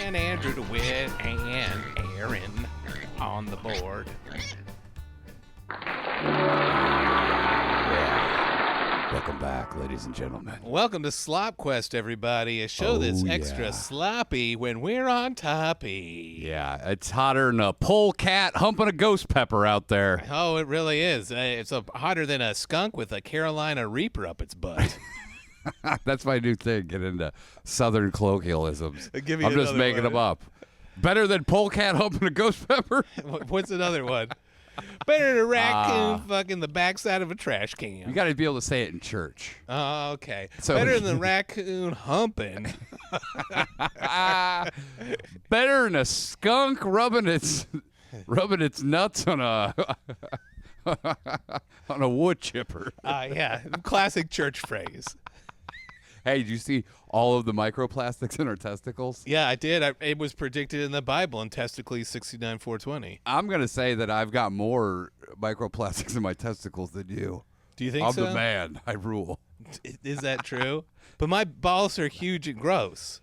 and Andrew DeWitt and Aaron on the board. Welcome back, ladies and gentlemen. Welcome to Slop Quest, everybody. A show that's extra sloppy when we're on toppy. Yeah, it's hotter than a polecat humping a ghost pepper out there. Oh, it really is. It's hotter than a skunk with a Carolina Reaper up its butt. That's my new thing. Get into Southern colloquialisms. I'm just making them up. Better than polecat humping a ghost pepper? What's another one? Better than a raccoon fucking the backside of a trash can. You got to be able to say it in church. Oh, okay. So, better than the raccoon humping. Better than a skunk rubbing its nuts on a on a wood chipper. Yeah, classic church phrase. Hey, did you see all of the microplastics in our testicles? Yeah, I did. It was predicted in the Bible in Testicles 69:420. I'm going to say that I've got more microplastics in my testicles than you. Do you think I'm so? the man. I rule. Is that true? But my balls are huge and gross.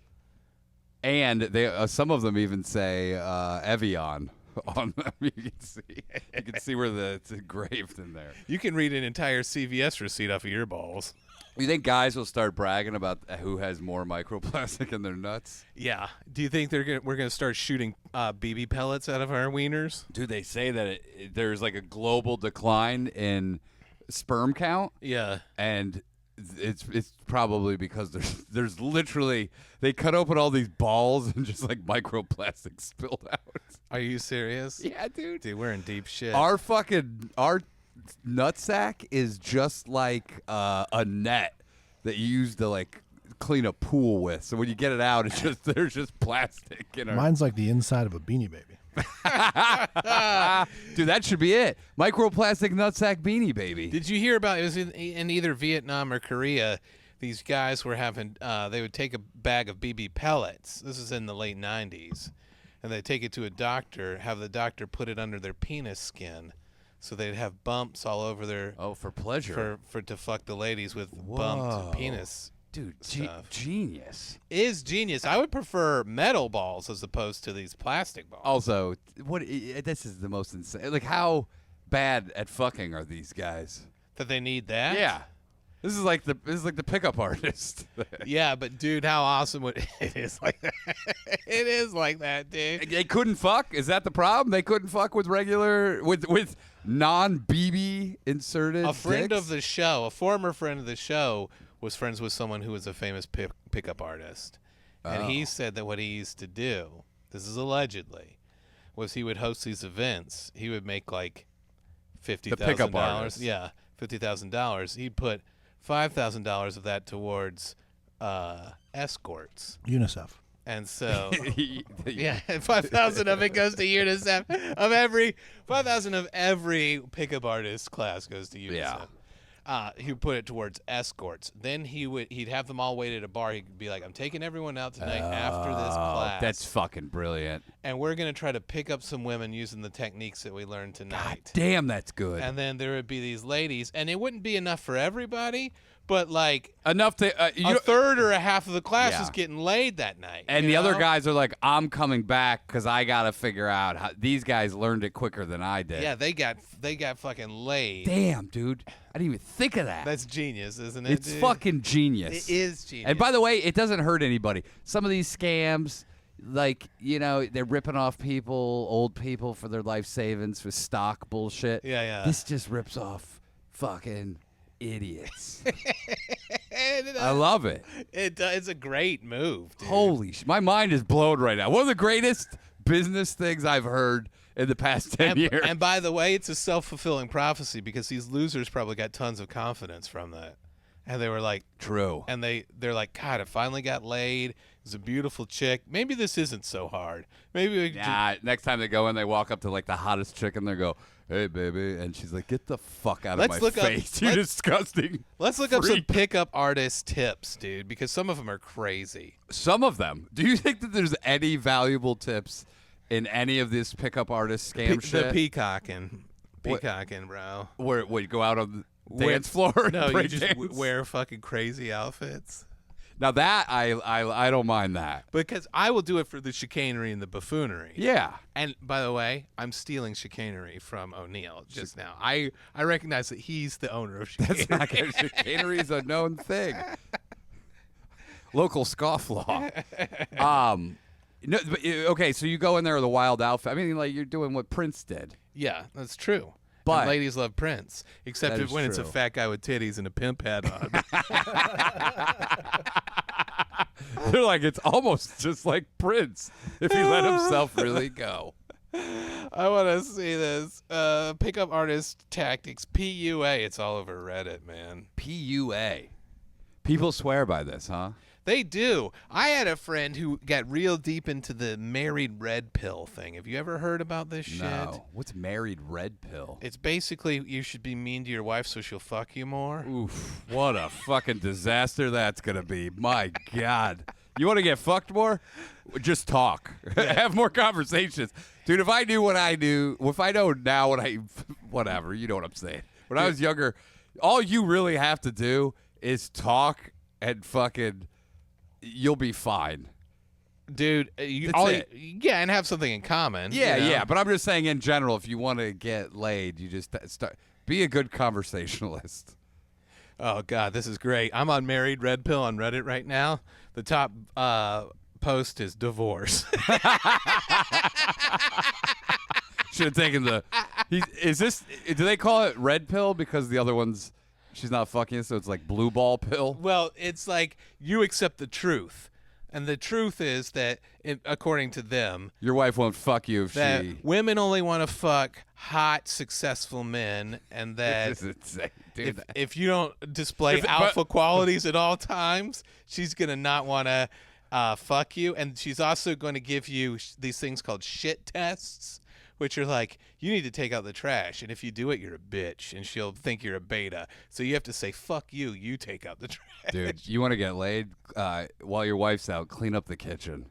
And they some of them even say Evian on them. You can see where it's engraved in there. You can read an entire CVS receipt off of your balls. You think guys will start bragging about who has more microplastic in their nuts? Yeah. Do you think we're gonna start shooting BB pellets out of our wieners? Dude, they say that there's like a global decline in sperm count. Yeah. And it's probably because there's literally they cut open all these balls and just like microplastics spilled out. Are you serious? Yeah, dude. Dude, we're in deep shit. Our nutsack is just like a net that you use to like clean a pool with. So when you get it out, there's just plastic in our... Mine's like the inside of a Beanie Baby. Dude, that should be it. Microplastic nutsack Beanie Baby. Did you hear about it? Was in either Vietnam or Korea? These guys were having they would take a bag of BB pellets. This is in the late 90s, and they take it to a doctor, have the doctor put it under their penis skin. So they'd have bumps all over their... Oh, for pleasure. To fuck the ladies with bumped penis. Dude, stuff. Genius. Is genius. I would prefer metal balls as opposed to these plastic balls. Also, this is the most insane. Like, how bad at fucking are these guys? That they need that? Yeah. This is like the pickup artist. Yeah, but dude, how awesome would it is like that. It is like that, dude. They couldn't fuck? Is that the problem? They couldn't fuck with regular with non-BB inserted A friend dicks? of the show, a former friend of the show, was friends with someone who was a famous pickup artist. And he said that what he used to do, this is allegedly, was he would host these events. He would make like $50,000. Yeah, $50,000. He'd put $5,000 of that towards escorts. UNICEF. And so, yeah, 5,000 of it goes to UNICEF. Of every 5,000 of every pickup artist class goes to UNICEF. Yeah. He would put it towards escorts. Then he'd have them all wait at a bar. He'd be like, "I'm taking everyone out tonight after this class. That's fucking brilliant. And we're gonna try to pick up some women using the techniques that we learned tonight. God damn, that's good. And then there would be these ladies, and it wouldn't be enough for everybody, but like enough to a third or a half of the class Yeah. was getting laid that night. And the other guys are like, I'm coming back because I got to figure out how these guys learned it quicker than I did. Yeah, they got fucking laid. Damn, dude. I didn't even think of that. That's genius, isn't it? It's dude? fucking genius. It is genius. And by the way, it doesn't hurt anybody. Some of these scams, like, they're ripping off people, old people for their life savings for stock bullshit. Yeah, yeah. This just rips off fucking idiots. I love it. It's a great move, dude. Holy shit. My mind is blown right now. One of the greatest business things I've heard in the past 10 years. And by the way, it's a self-fulfilling prophecy because these losers probably got tons of confidence from that. And they were like, true. And they're like, God, I finally got laid. It was a beautiful chick. Maybe this isn't so hard. Maybe we next time they go in, they walk up to like the hottest chick and they go, "Hey, baby," and she's like, "Get the fuck out of my face! You're disgusting." Let's look up some pickup artist tips, dude, because some of them are crazy. Some of them. Do you think that there's any valuable tips in any of this pickup artist scam shit? The peacocking, bro. Where you go out on the dance floor? No, you just dance? wear fucking crazy outfits. Now that I don't mind that. Because I will do it for the chicanery and the buffoonery. Yeah. And by the way, I'm stealing chicanery from O'Neill just now. I recognize that he's the owner of chicanery. That's not good. Chicanery is a known thing. Local scofflaw. No, but, okay, so you go in there with a wild outfit. I mean, like you're doing what Prince did. Yeah, that's true. But and ladies love Prince, except That is when it's a true. fat guy with titties and a pimp hat on. they're like, it's almost just like Prince if he let himself really go. I want to see this. Pickup artist tactics, PUA. It's all over Reddit, man. PUA. People swear by this, huh? They do. I had a friend who got real deep into the married red pill thing. Have you ever heard about this shit? No. What's married red pill? It's basically you should be mean to your wife so she'll fuck you more. Oof. What a fucking disaster that's going to be. My God. You want to get fucked more? Just talk. Have more conversations. Dude, if I knew what I knew, if I know now what whatever, you know what I'm saying. When I was younger, all you really have to do is talk and fucking, you'll be fine. Dude, That's it. yeah, and have something in common. Yeah, you know? yeah. But I'm just saying in general, if you want to get laid, you just start, be a good conversationalist. Oh God, this is great. I'm on married red pill on Reddit right now. The top post is divorce. Should have taken the. Is this? Do they call it red pill because the other one's she's not fucking, so it's like blue ball pill? Well, it's like you accept the truth, and the truth is that, according to them, Your wife won't fuck you if that she. women only want to fuck hot, successful men, and that This is insane, dude. if you don't display If- but- alpha qualities at all times, she's gonna not want to fuck you, and she's also going to give you these things called shit tests, which are like, you need to take out the trash, and if you do it, you're a bitch, and she'll think you're a beta. So you have to say, fuck you, you take out the trash. Dude, you want to get laid while your wife's out? Clean up the kitchen.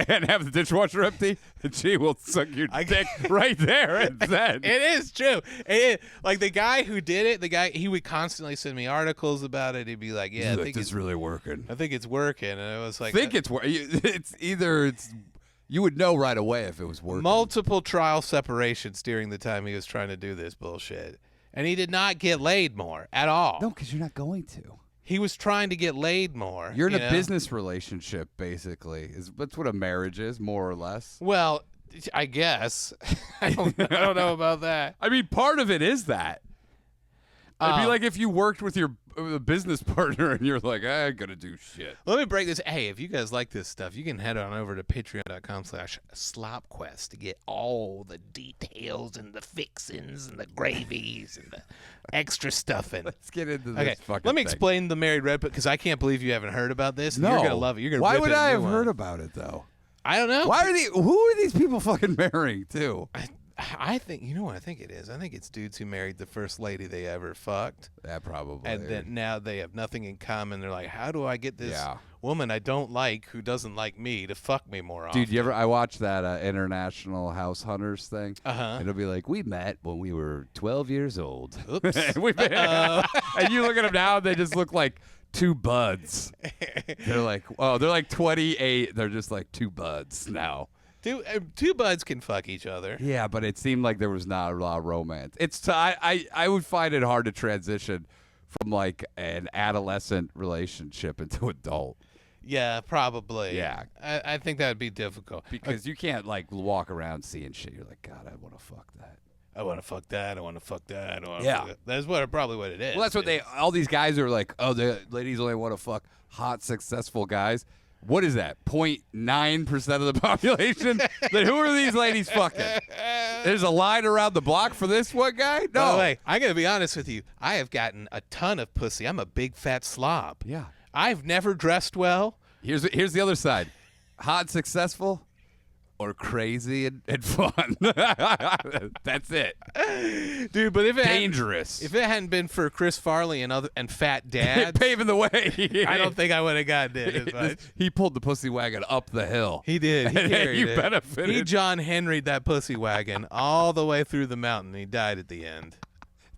And have the dishwasher empty, and she will suck your dick right there and then. It is true. Like the guy who did it, he would constantly send me articles about it. He'd be like, "Yeah, He's like, this is really working. I think it's working," and I was like, I think it's working. It's either you would know right away if it was working. multiple trial separations during the time he was trying to do this bullshit, and he did not get laid more at all. No, because you're not going to. He was trying to get laid more. You're in you a know? business relationship, basically. That's what a marriage is, more or less. Well, I guess I don't know about that. I mean, part of it is that. It'd be like if you worked with your business partner and you're like, I gotta do shit. Let me break this. Hey, if you guys like this stuff, you can head on over to patreon.com/slopquest to get all the details and the fixins and the gravies and the extra stuff in. Let's get into this Okay, fucking let me thing. explain the married red pill because I can't believe you haven't heard about this. No. You're gonna love it. You're gonna. Why rip would it a I new have one. heard about it though? I don't know. Who are these people fucking marrying too? I think you know what I think it is. I think it's dudes who married the first lady they ever fucked, Yeah, probably. and then now they have nothing in common. They're like, how do I get this Yeah. woman I don't like who doesn't like me to fuck me more often? Dude, I watched that International House Hunters thing. Uh-huh. It'll be like, we met when we were 12 years old. Oops. and you look at them now, they just look like two buds. They're like, oh, they're like 28. They're just like two buds now. Two buds can fuck each other. Yeah, but it seemed like there was not a lot of romance. I would find it hard to transition from like an adolescent relationship into adult. Yeah, probably. Yeah. I think that would be difficult. Because you can't like walk around seeing shit. You're like, God, I want to fuck that. I want to fuck that. I want to fuck that. I wanna Yeah. fuck that. That's probably what it is. Well, that's what all these guys are like, oh, the ladies only want to fuck hot, successful guys. What is that? 0.9% of the population? Then who are these ladies fucking? There's a line around the block for this one guy? No. By the way, I'm going to be honest with you. I have gotten a ton of pussy. I'm a big fat slob. Yeah. I've never dressed well. Here's the other side. Hot, successful, or crazy and fun. That's it. Dude, but Dangerous. If it hadn't been for Chris Farley and fat dads, Paving the way. I don't think I would have gotten it as much. He pulled the pussy wagon up the hill. He did. He carried You it. benefited. He John Henry'd that pussy wagon all the way through the mountain. He died at the end.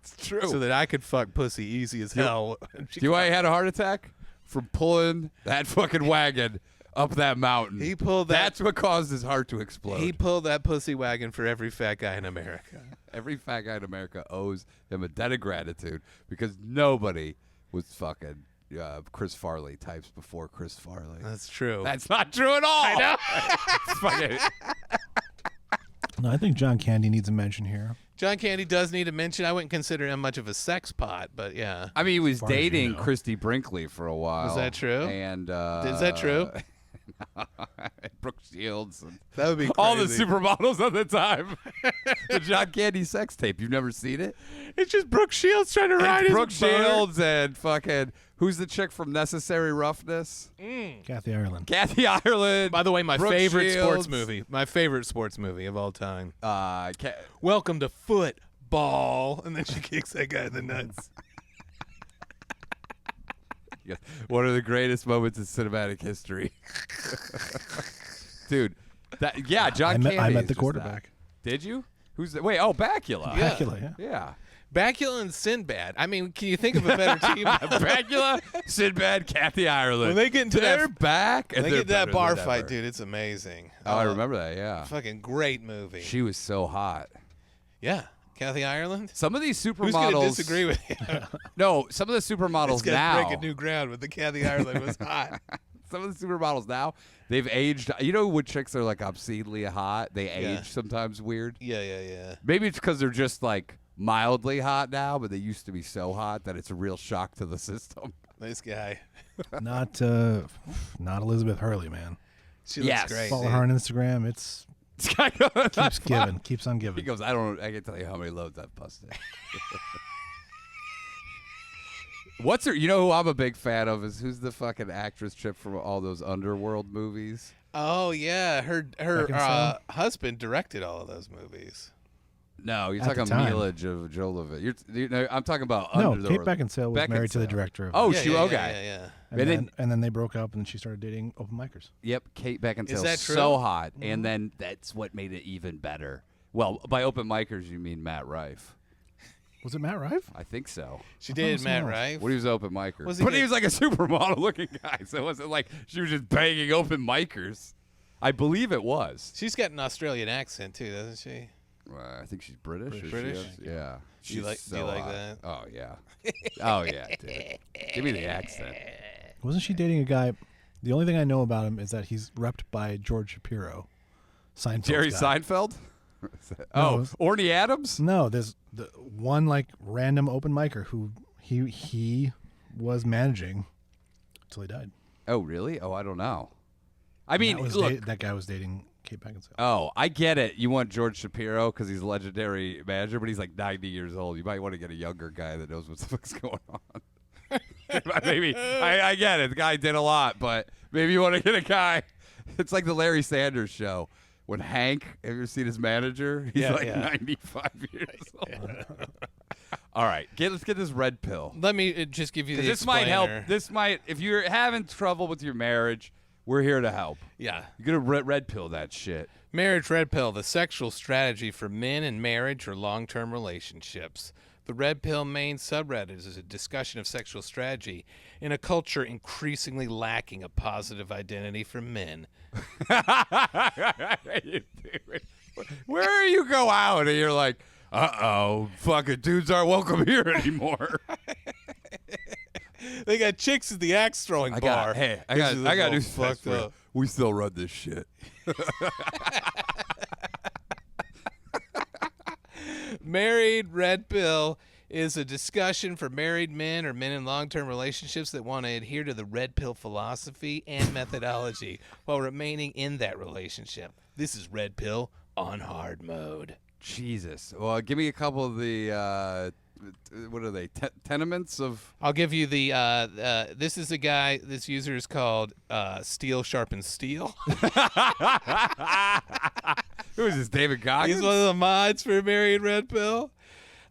It's true. So that I could fuck pussy easy as hell. Do you know why he had a heart attack? from pulling that fucking wagon up that mountain. He pulled that. That's what caused his heart to explode. He pulled that pussy wagon for every fat guy in America. Every fat guy in America owes him a debt of gratitude because nobody was fucking Chris Farley types before Chris Farley. That's true. That's not true at all. I know. Fucking, No, I think John Candy needs a mention here. John Candy does need a mention. I wouldn't consider him much of a sex pot, but yeah. I mean, he was far as you dating know. Christy Brinkley for a while. Is that true? And Is that true? Brooke Shields. And That would be crazy. all the supermodels of the time. The John Candy sex tape. You've never seen it? It's just Brooke Shields trying to ride his Brooke boat. Shields and fucking who's the chick from Necessary Roughness? Kathy Ireland. Kathy Ireland. By the way, my Brooke favorite sports Shields. movie. My favorite sports movie of all time. Ca- Welcome to Football. And then she kicks that guy in the nuts. One of the greatest moments in cinematic history. Dude, John Candy. I met is the just quarterback. that. Did you? Who's the, wait, oh, Bakula. Yeah. Bacula, yeah. Yeah. Bacula and Sinbad. I mean, can you think of a better team? Bakula, Sinbad, Kathy Ireland. When they get into they're that, back. when And they they're get that better bar than fight, ever. dude, it's amazing. Oh, I remember that, yeah. Fucking great movie. She was so hot. Yeah. Kathy Ireland? Some of these Who's going to supermodels. disagree with you? No, some of the supermodels It's going to now. break a new ground, but the Kathy Ireland was hot. Some of the supermodels now, they've aged. You know when chicks are like obscenely hot? They age Yeah. sometimes weird. Yeah. Maybe it's because they're just like mildly hot now, but they used to be so hot that it's a real shock to the system. Nice guy. Not Elizabeth Hurley, man. She looks Yes. great. Follow dude. her on Instagram. It's This guy goes, keeps giving, keeps on He giving. goes, I can tell you how many loads I've busted. What's her? You know who I'm a big fan of is who's the fucking actress chick from all those Underworld movies? Oh, yeah. Her Beckinsale? husband directed all of those movies. No, you're At the talking time. Mila Jovovich. I'm talking about No, Under the Kate Beckinsale was married to the Beckinsale. director of Oh, Yeah, she yeah, okay. Yeah. and then they broke up and she started dating open micers. Yep, Kate Beckinsale. Is that true? So hot, and then that's what made it even better. Well, by open micers you mean Matt Rife. Was it Matt Rife? I think so. She I thought it did was Matt someone else. Rife. When he was open micer. Was he But he good? was like a supermodel looking guy, so it wasn't like she was just banging open micers. I believe it was. She's got an Australian accent, too, doesn't she? I think she's British. Is British? She? Yeah. Do you She's do you so like hot. that? Oh yeah. Oh yeah, dude. Give me the accent. Wasn't she dating a guy? The only thing I know about him is that he's repped by George Shapiro. Seinfeld's Jerry guy. Seinfeld? No, Oh, it was- Orny Adams? No, there's the one like random open micer who he was managing until he died. Oh, really? Oh, I don't know. I mean, that, look. that guy was dating Kate Beckinsale. Oh, I get it. You want George Shapiro because he's a legendary manager, but he's like 90 years old. You might want to get a younger guy that knows what the fuck's going on. Maybe. I get it. The guy did a lot, but maybe you want to get a guy. It's like the Larry Sanders show. When Hank, have you ever seen his manager? He's Yeah, like yeah. 95 years old. All right. Let's get this red pill. Let me just give you the This might help. explainer. This might, if you're having trouble with your marriage, we're here to help. Yeah. You're going to red pill that shit. Marriage Red Pill, the sexual strategy for men in marriage or long-term relationships. The Red Pill main subreddit is a discussion of sexual strategy in a culture increasingly lacking a positive identity for men. Where you go out and you're like, fucking dudes aren't welcome here anymore. They got chicks at the axe throwing bar. I got news fucked up. We still run this shit. Married Red Pill is a discussion for married men or men in long-term relationships that want to adhere to the Red Pill philosophy and methodology while remaining in that relationship. This is Red Pill on hard mode. Jesus. Well, give me a couple of the, what are they, tenements of... I'll give you the, this is a guy, this user is called Steel Sharpens Steel. Who is this, David Goggins? He's one of the mods for Married Red Pill.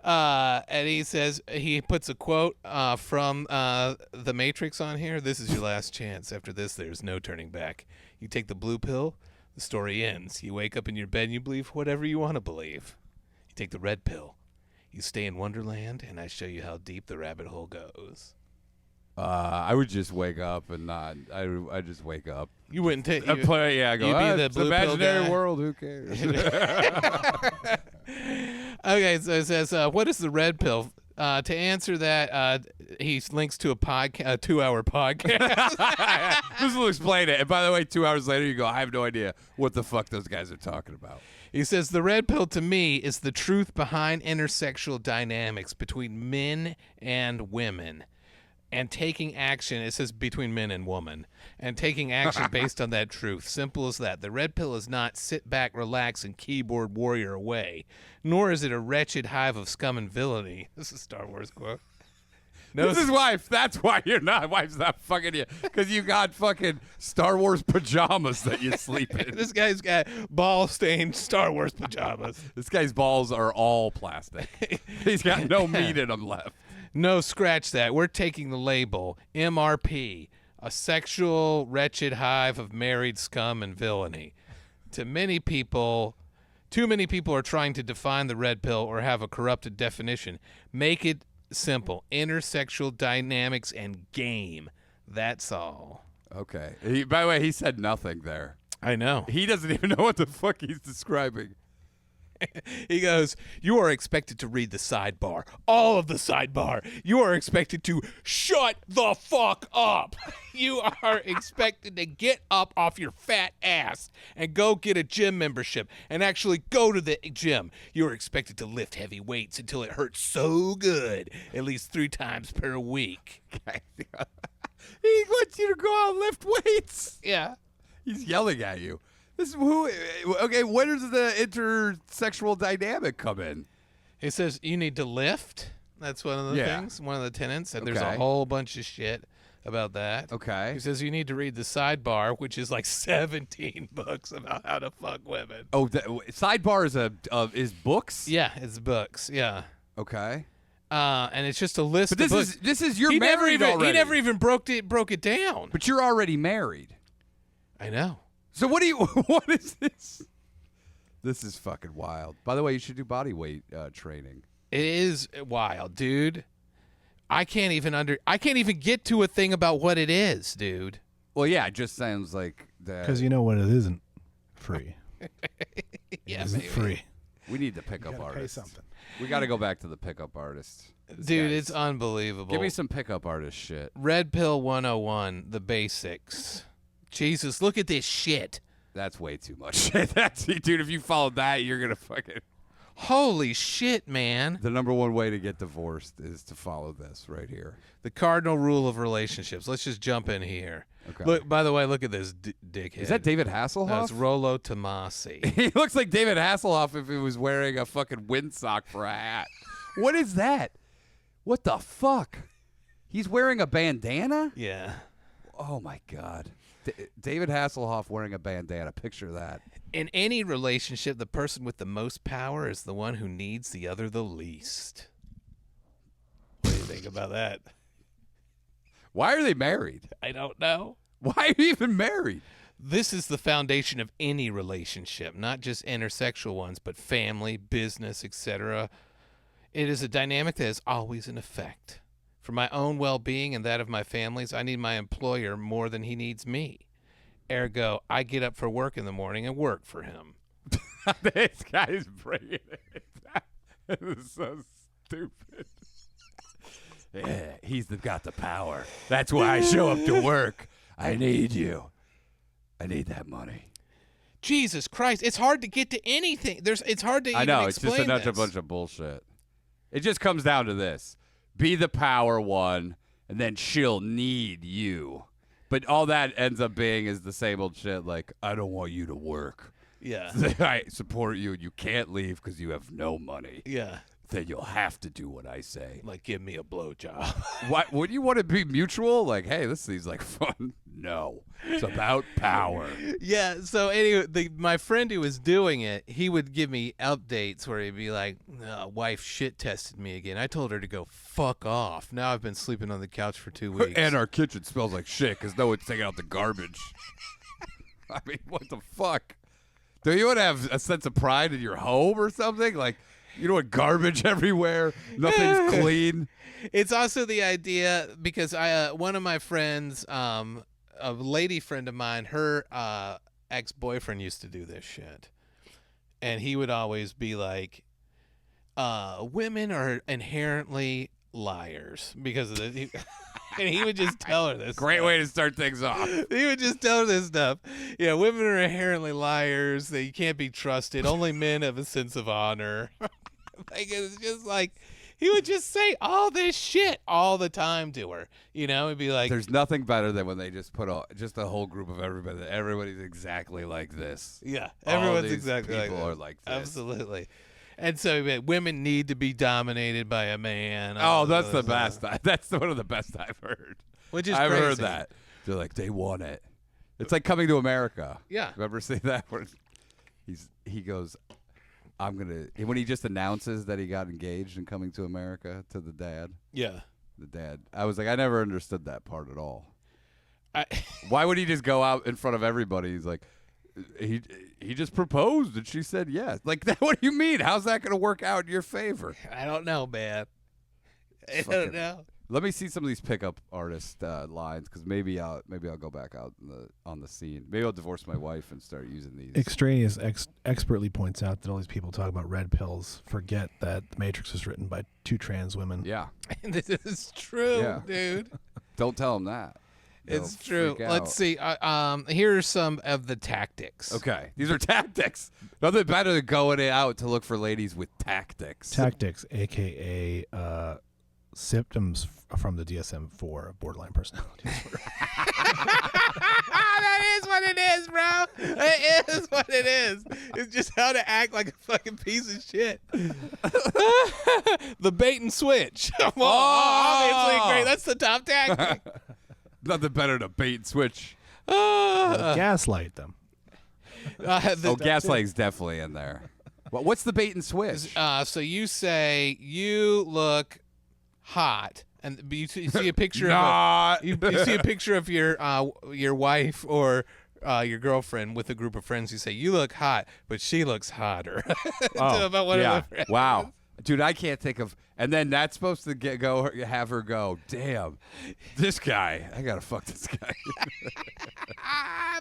And he says, he puts a quote from The Matrix on here. This is your last chance. After this, there's no turning back. You take the blue pill, the story ends. You wake up in your bed and you believe whatever you want to believe. You take the red pill. You stay in Wonderland, and I show you how deep the rabbit hole goes. I would just wake up and not. I just wake up. You wouldn't take. I play. Yeah, I go. you'd be the it's blue pill imaginary guy." world. Who cares? Okay, so it says, "What is the red pill?" To answer that, he links to a 2-hour podcast. This will explain it. And by the way, 2 hours later, you go, I have no idea what the fuck those guys are talking about. He says, "The red pill to me is the truth behind intersexual dynamics between men and women. And taking action," it says between men and woman, "and taking action based on that truth. Simple as that. The red pill is not sit back, relax, and keyboard warrior away, nor is it a wretched hive of scum and villainy." This is a Star Wars quote. No, This is why. That's why you're not. Wife's not fucking you because you got fucking Star Wars pajamas that you sleep in. this guy's got ball-stained Star Wars pajamas. This guy's balls are all plastic. He's got no meat in them left. No, scratch that. We're taking the label MRP, a sexual wretched hive of married scum and villainy. Too many people are trying to define the red pill or have a corrupted definition. Make it simple. Intersexual dynamics and game. That's all. Okay. By the way, he said nothing there. I know. He doesn't even know what the fuck he's describing. He goes, "You are expected to read the sidebar. All of the sidebar. You are expected to shut the fuck up. You are expected to get up off your fat ass and go get a gym membership and actually go to the gym. You are expected to lift heavy weights until it hurts so good, at least 3 times per week." He wants you to go out and lift weights. Yeah. He's yelling at you. This is who? Okay, where does the intersexual dynamic come in? He says you need to lift. That's one of the Yeah. things, one of the tenets. And there's Okay. a whole bunch of shit about that. Okay. He says you need to read the sidebar, which is like 17 books about how to fuck women. Oh, sidebar is books. Yeah, it's books. Yeah. Okay. And it's just a list But of books. this is you're he never married even already. he never even broke it down. But you're already married. I know. So what do you? What is this? This is fucking wild. By the way, you should do body weight training. It is wild, dude. I can't even get to a thing about what it is, dude. Well, yeah, it just sounds like that. Because you know what? It isn't free. Yeah, It isn't maybe. free. we need the pickup Gotta pay artists. something. We got to go back to the pickup artists. This Dude, guy's- it's unbelievable. Give me some pickup artist shit. Red Pill 101, the basics. Jesus, look at this shit. That's way too much. That's dude. If you follow that, you're gonna fucking. Holy shit, man. The number one way to get divorced is to follow this right here. The cardinal rule of relationships. Let's just jump in here. Okay. Look, by the way, look at this dickhead. Is that David Hasselhoff? That's Rollo Tomasi. He looks like David Hasselhoff if he was wearing a fucking windsock for a hat. What is that? What the fuck? He's wearing a bandana? Yeah. Oh my god. David Hasselhoff wearing a bandana. Picture that. In any relationship, the person with the most power is the one who needs the other the least. What do you think about that? Why are they married? I don't know. Why are you even married? This is the foundation of any relationship, not just intersexual ones, but family, business, etc. It is a dynamic that is always in effect. For my own well-being and that of my family's, I need my employer more than he needs me. Ergo, I get up for work in the morning and work for him. This guy's bringing it. This is so stupid. Yeah, got the power. That's why I show up to work. I need you. I need that money. Jesus Christ, it's hard to get to anything. It's hard to I even know, it's just explain a this. bunch of bullshit. It just comes down to this. Be the power one, and then she'll need you. But all that ends up being is the same old shit like, I don't want you to work. Yeah. I support you, and you can't leave because you have no money. Yeah. Then you'll have to do what I say. Like, give me a blowjob. What would you want to be mutual? Like, hey, this seems like fun. No, it's about power. Yeah, so anyway, my friend who was doing it, he would give me updates where he'd be like, wife shit tested me again. I told her to go fuck off. Now I've been sleeping on the couch for 2 weeks. And our kitchen smells like shit because no one's taking out the garbage. I mean, what the fuck? Do you want to have a sense of pride in your home or something? Like, You know what? Garbage everywhere. Nothing's clean. It's also the idea because one of my friends, a lady friend of mine, her ex-boyfriend used to do this shit, and he would always be like, "Women are inherently liars," because of this. And he would just tell her this. Great stuff. way to start things off. He would just tell her this stuff. Yeah, women are inherently liars. They can't be trusted. Only men have a sense of honor. Like it's just like he would just say all this shit all the time to her. You know, he'd be like, There's nothing better than when they just put just a whole group of everybody. Everybody's exactly like this. yeah, All everyone's these exactly like people that. are like this. Absolutely. And so women need to be dominated by a man. Oh, that's the best. That's one of the best I've heard. Which is I've crazy. heard that. They're like, they want it. It's like Coming to America. Yeah. Remember seeing that? Where he goes, I'm gonna, when he just announces that he got engaged in Coming to America to the dad. Yeah. The dad. I was like, I never understood that part at all. I, Why would he just go out in front of everybody? He's like, he just proposed and she said yes. Like, what do you mean? How's that going to work out in your favor? I don't know, man. I Fucking- don't know. Let me see some of these pickup artist lines, because maybe I'll go back out on the scene. Maybe I'll divorce my wife and start using these. Extraneous expertly points out that all these people talk about red pills forget that The Matrix was written by 2 trans women. Yeah, This is true, Yeah. dude. don't tell them that. It's They'll true. freak Let's out. see. Here are some of the tactics. Okay, these are tactics. Nothing better than going out to look for ladies with tactics. Tactics, a.k.a. Symptoms from the DSM-4 of borderline personality disorder. That is what it is, bro. It is what it is. It's just how to act like a fucking piece of shit. The bait and switch. Well, obviously great. That's the top tactic. Nothing better than bait and switch. Gaslight them. Gaslighting's definitely in there. What's the bait and switch? So you say you look hot, and you see a picture Not. of you see a picture of your wife or your girlfriend with a group of friends. You say you look hot, but she looks hotter. About one of the friends. Wow. Dude, I can't think of. And then that's supposed to have her go, damn, this guy. I gotta fuck this guy.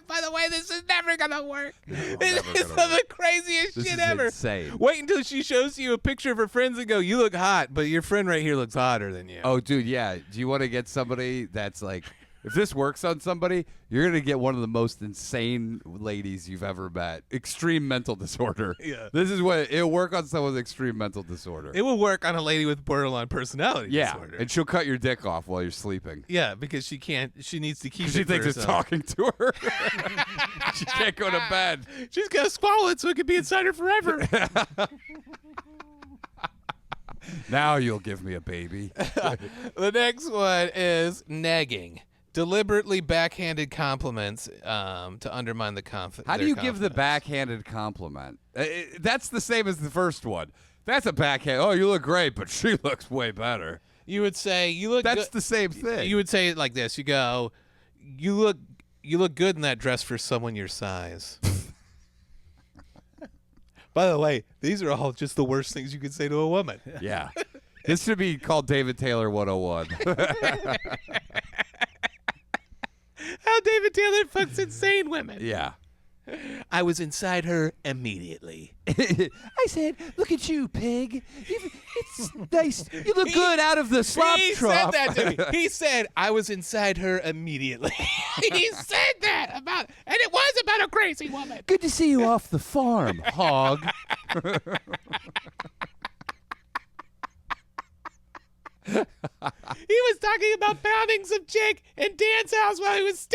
By the way, this is never gonna work. never This is gonna the craziest This shit is ever. insane. Wait until she shows you a picture of her friends and go, "You look hot, but your friend right here looks hotter than you." Oh, dude, yeah. Do you want to get somebody that's like, if this works on somebody, you're gonna get one of the most insane ladies you've ever met. Extreme mental disorder. Yeah. This is what it'll work on someone with extreme mental disorder. It will work on a lady with borderline personality Yeah, disorder. and she'll cut your dick off while you're sleeping. Yeah, because she can't. She needs to keep it She for thinks it's herself. talking to her. She can't go to bed. She's gonna swallow it so it can be inside her forever. Now you'll give me a baby. The next one is negging. Deliberately backhanded compliments to undermine the confidence. How do you give the backhanded compliment? That's the same as the first one. That's a backhand. Oh, you look great, but she looks way better. You would say you look. That's good. the same thing. You would say it like this. You go, you look good in that dress for someone your size. By the way, these are all just the worst things you could say to a woman. Yeah. This should be called David Taylor 101. How David Taylor fucks insane women. Yeah. I was inside her immediately. I said, look at you, pig. It's nice. You look good out of the slop He trough. said that to me. He said, I was inside her immediately. He said that and it was about a crazy woman. Good to see you off the farm, hog. He was talking about pounding some chick in Dan's house while he was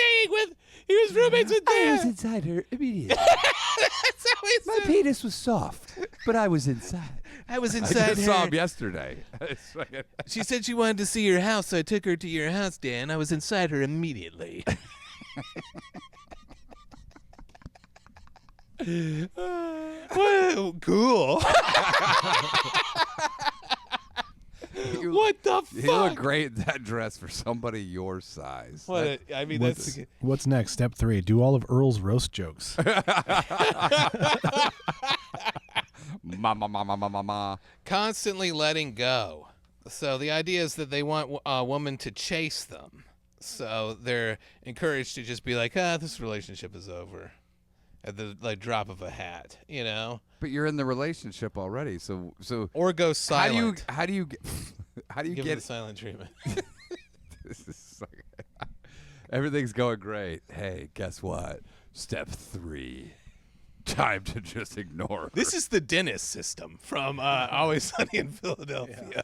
roommates with Dan. inside her immediately. That's how he said. penis was soft, but I was inside. I was I inside just saw her. him yesterday. She said she wanted to see your house, so I took her to your house, Dan. I was inside her immediately. Whoa, cool. What the fuck? You look great in that dress for somebody your size. I mean, that's What's next? Step 3. Do all of Earl's roast jokes. My Constantly letting go. So the idea is that they want a woman to chase them. So they're encouraged to just be like, this relationship is over at the drop of a hat, you know? But you're in the relationship already, so Or go silent. How do you Give get it the silent treatment. This is everything's going great. Hey, guess what? Step 3. Time to just ignore her. This is the dentist system from Always Sunny in Philadelphia.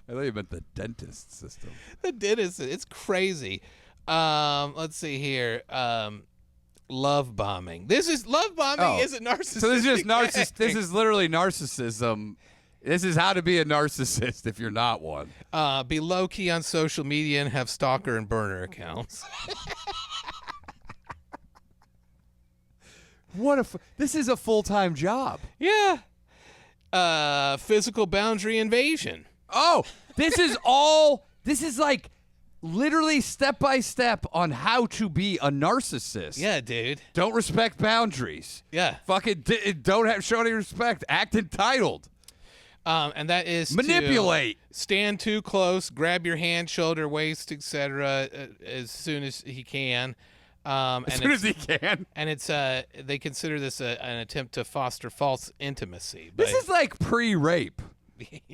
I thought you meant the dentist system. The dentist, it's crazy. Let's see here. Love bombing. Love bombing isn't narcissistic. So this is just narcissist. This is literally narcissism. This is how to be a narcissist if you're not one. Be low key on social media and have stalker and burner accounts. This is a full-time job. Yeah. Physical boundary invasion. Oh, this is like literally step by step on how to be a narcissist. Yeah, dude. Don't respect boundaries. Yeah. Fucking don't show any respect. Act entitled. And that is manipulate. To stand too close, grab your hand, shoulder, waist, etc. As soon as he can. As soon as he can. And it's they consider this an attempt to foster false intimacy. This is like pre-rape.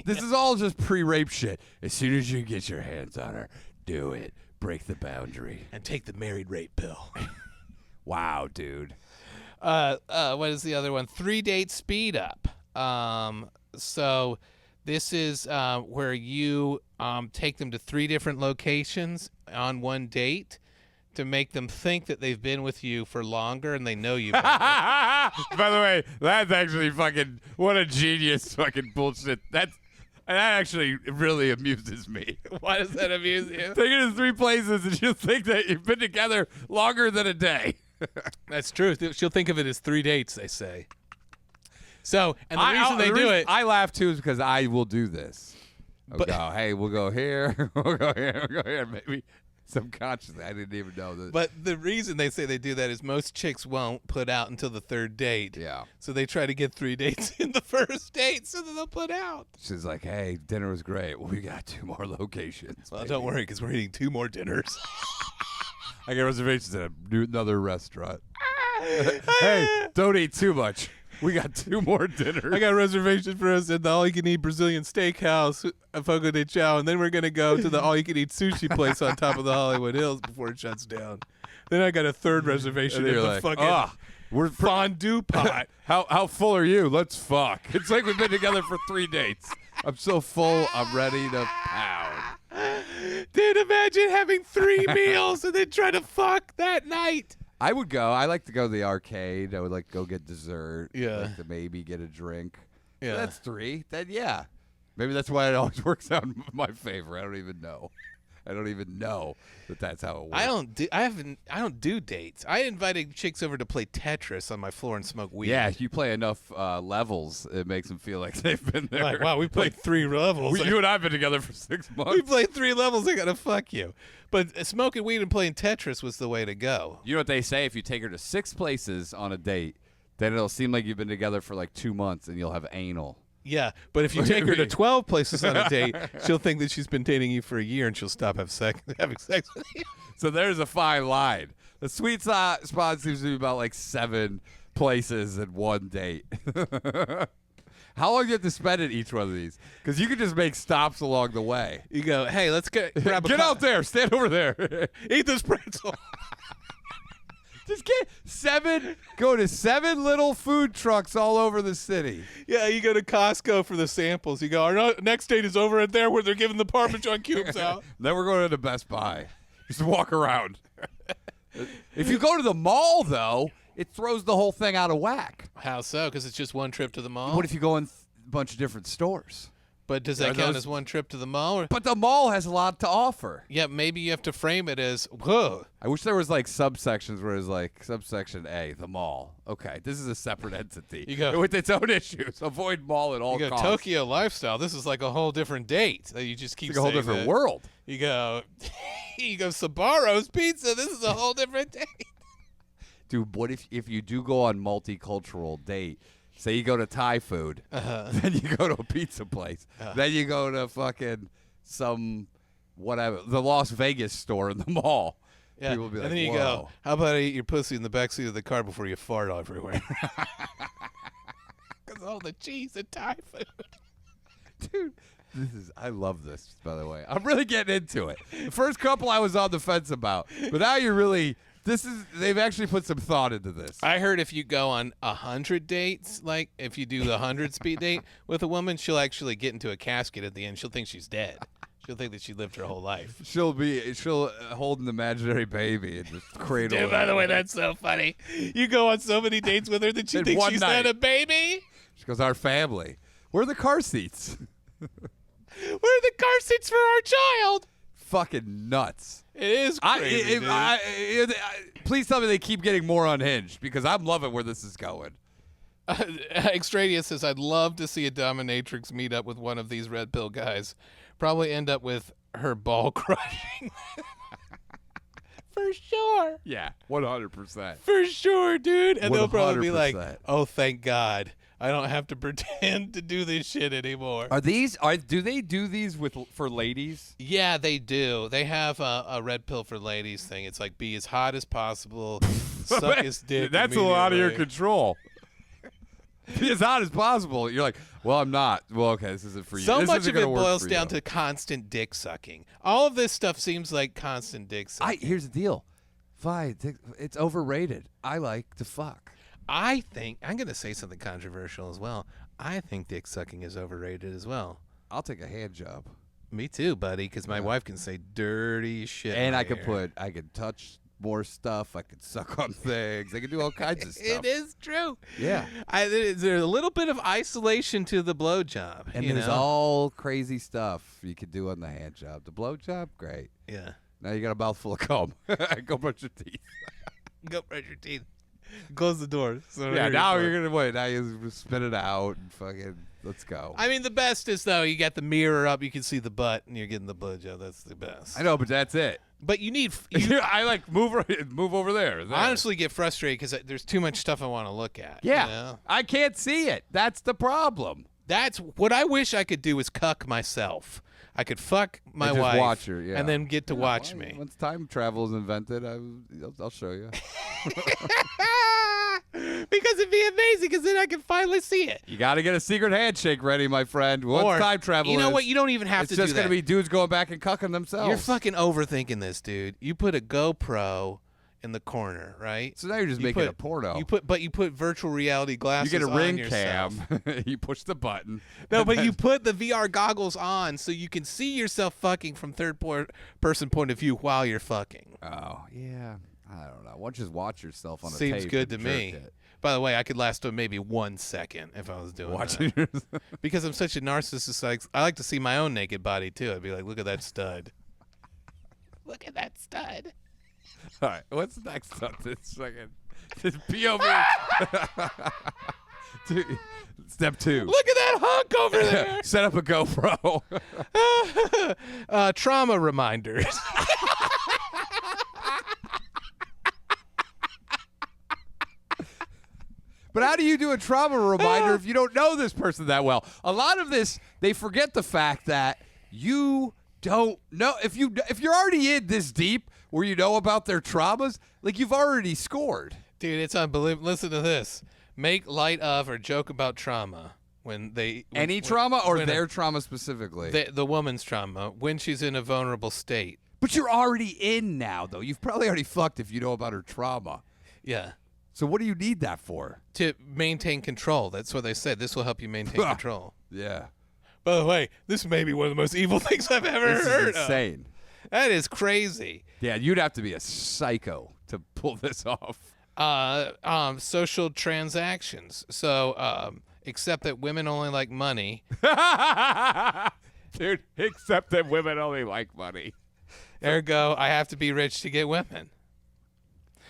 This is all just pre-rape shit. As soon as you get your hands on her, do it. Break the boundary. And take the married rape pill. Wow, dude. What is the other one? 3-date speed up. So this is where you take them to 3 different locations on one date to make them think that they've been with you for longer and they know you. By the way, that's actually fucking what a genius fucking bullshit. That actually really amuses me. Why does that amuse you? Take her to 3 places and she'll think that you've been together longer than a day. That's true. She'll think of it as 3 dates, they say. So, and the reason they do it, I laugh too is because I will do this. I'll go, hey, we'll go here, we'll go here, we'll go here. Maybe subconsciously, I didn't even know that. But the reason they say they do that is most chicks won't put out until the 3rd date. Yeah. So they try to get 3 dates in the 1st date so that they'll put out. She's like, hey, dinner was great. Well, we got 2 more locations. Well, baby. don't worry, because we're eating 2 more dinners. I get reservations at another restaurant. Hey, don't eat too much. We got 2 more dinners. I got reservations for us at the all-you-can-eat Brazilian steakhouse at Fogo de Chao, and then we're going to go to the all-you-can-eat sushi place on top of the Hollywood Hills before it shuts down. Then I got a 3rd reservation at the fucking we're fondue pot. How full are you? Let's fuck. It's like we've been together for 3 dates. I'm so full, I'm ready to pound. Dude, imagine having 3 meals and then try to fuck that night. I would go. I like to go to the arcade. I would like to go get dessert. Yeah. Like to maybe get a drink. Yeah. So that's 3. Then yeah. Maybe that's why it always works out in my favor. I don't even know that that's how it works. I don't do dates. I invited chicks over to play Tetris on my floor and smoke weed. Yeah, if you play enough levels, it makes them feel like they've been there. Like, wow, we played 3 levels. You and I have been together for 6 months. We played 3 levels. I gotta fuck you. But smoking weed and playing Tetris was the way to go. You know what they say? If you take her to 6 places on a date, then it'll seem like you've been together for like 2 months, and you'll have anal. Yeah, but if you take her to 12 places on a date, she'll think that she's been dating you for a year, and she'll stop having sex with you. So there's a fine line. The sweet spot seems to be about like 7 places in one date. How long do you have to spend at each one of these? Because you can just make stops along the way. You go, hey, let's grab a Get out there. Stand over there. Eat this pretzel. Just go to 7 little food trucks all over the city. Yeah, you go to Costco for the samples. You go, our next date is over at there where they're giving the Parmesan cubes out. Then we're going to Best Buy. Just walk around. If you go to the mall, though, it throws the whole thing out of whack. How so? Because it's just one trip to the mall? What if you go in a bunch of different stores? But does that count as one trip to the mall? Or? But the mall has a lot to offer. Yeah, maybe you have to frame it as, whoa. I wish there was like subsections where it's like subsection A, the mall. Okay, this is a separate entity. You go, with its own issues. Avoid mall at all costs. Tokyo lifestyle. This is like a whole different date. You just keep it's like a whole different world. You go, Sbarro's Pizza. This is a whole different date. Dude, what if you do go on multicultural date? Say you go to Thai food, then you go to a pizza place, then you go to fucking some whatever, the Las Vegas store in the mall. Yeah. People will be and like, then you whoa. go, how about I eat your pussy in the backseat of the car before you fart everywhere? Because all the cheese and Thai food. Dude, I love this, by the way. I'm really getting into it. The first couple I was on the fence about, but now you're really, they've actually put some thought into this. I heard if you go on 100 dates, like if you do the 100 speed date with a woman, she'll actually get into a casket at the end. She'll think she's dead. She'll think that she lived her whole life. She'll hold an imaginary baby and just cradle Dude, it. by the way, that's so funny. You go on so many dates with her that she In thinks one she's night. had a baby. She goes, our family. Where are the car seats? Where are the car seats for our child? Fucking nuts. It is crazy, dude. Please tell me they keep getting more unhinged because I'm loving where this is going. Extradia says, I'd love to see a dominatrix meet up with one of these red pill guys. Probably end up with her ball crushing. For sure. Yeah, 100%. For sure, dude. And they'll probably be like, 100%. oh, thank God. I don't have to pretend to do this shit anymore. Do they do these for ladies? Yeah, they do. They have a red pill for ladies thing. It's like be as hot as possible, suck his dick. That's a lot of your immediately. control. Be as hot as possible. You're like, well, I'm not. Well, okay, this isn't for you. So This much isn't of it gonna work boils for down you. to constant dick sucking. All of this stuff seems like constant dick sucking. Here's the deal. Fine, it's overrated. I like to fuck. I think I'm going to say something controversial as well. I think dick sucking is overrated as well. I'll take a hand job. Me too, buddy, because my wife can say dirty shit. And in I my could ear. I could touch more stuff. I could suck on things. I could do all kinds of stuff. It is true. Yeah. There's a little bit of isolation to the blowjob. And you there's know? all crazy stuff you could do on the hand job. The blow job, great. Yeah. Now you got a mouthful of cum. Go brush your teeth. Go brush your teeth. Close the door. So Yeah, now you're gonna wait. Now you spit it out and fucking let's go. I mean, the best is though you got the mirror up, you can see the butt, and you're getting the blowjob. That's the best. I know, but that's it. But you need. I like move over there. I honestly get frustrated because there's too much stuff I want to look at. Yeah, you know? I can't see it. That's the problem. That's what I wish I could do is cuck myself. I could fuck my And just wife watch her, yeah. and then get to watch me. Once time travel is invented, I'll show you. Because it'd be amazing because then I can finally see it. You got to get a secret handshake ready, my friend. Once Or, time travel you know is, what? You don't even have it's to just do that. gonna be dudes going back and cucking themselves. You're fucking overthinking this, dude. You put a GoPro in the corner, right? So now you're just making a porno. You put virtual reality glasses. You get a on ring yourself. cam. You push the button. No, but you put the VR goggles on so you can see yourself fucking from third-person point of view while you're fucking. Oh yeah, I don't know. Why don't you just watch yourself on a Seems tape good to and me. jerk it? By the way, I could last maybe 1 second if I was doing Watching that. yourself. Because I'm such a narcissist. I like to see my own naked body too. I'd be like, look at that stud. Look at that stud. All right, what's next on this fucking this POV? Step 2. Look at that hunk over there. Set up a GoPro. Trauma reminders. But how do you do a trauma reminder if you don't know this person that well? A lot of this, they forget the fact that you don't know. If you're already in this deep where you know about their traumas, like you've already scored. Dude, it's unbelievable. Listen to this. Make light of or joke about trauma Any trauma or when their trauma specifically? the woman's trauma when she's in a vulnerable state. But you're already in now, though. You've probably already fucked if you know about her trauma. Yeah. So what do you need that for? To maintain control. That's what they said. This will help you maintain control. Yeah. By the way, this may be one of the most evil things I've ever This heard is insane. of. That is crazy. Yeah, you'd have to be a psycho to pull this off. Social transactions. So, except that women only like money. Dude, except that women only like money. Ergo, I have to be rich to get women.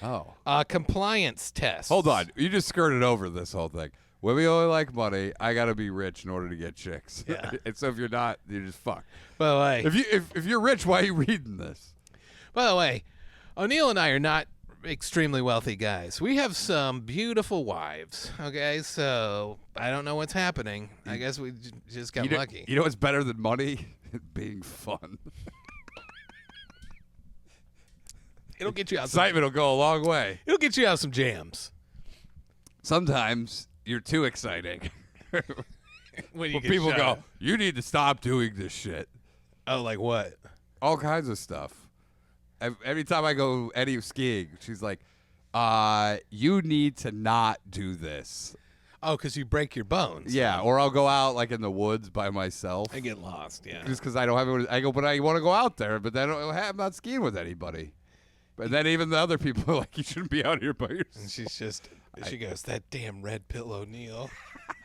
Oh. Compliance tests. Hold on. You just skirted over this whole thing. Women only like money. I got to be rich in order to get chicks. Yeah. And so if you're not, you're just fucked. By the way, If you're rich, why are you reading this? O'Neill and I are not extremely wealthy guys. We have some beautiful wives. Okay, so I don't know what's happening. I guess we just got lucky. You know what's better than money? Being fun. It'll get you out. Excitement will go a long way. It'll get you out some jams. Sometimes you're too exciting. When you get people shot go, at. you need to stop doing this shit. Oh, like what? All kinds of stuff. Every time I go any skiing, she's like, you need to not do this. Oh, because you break your bones. Yeah, or I'll go out like in the woods by myself. I get lost, yeah. Just because I don't have it. I go, but I want to go out there, but then I'm not skiing with anybody. But then even the other people are like, you shouldn't be out here by yourself. And she goes, that damn red pill O'Neill.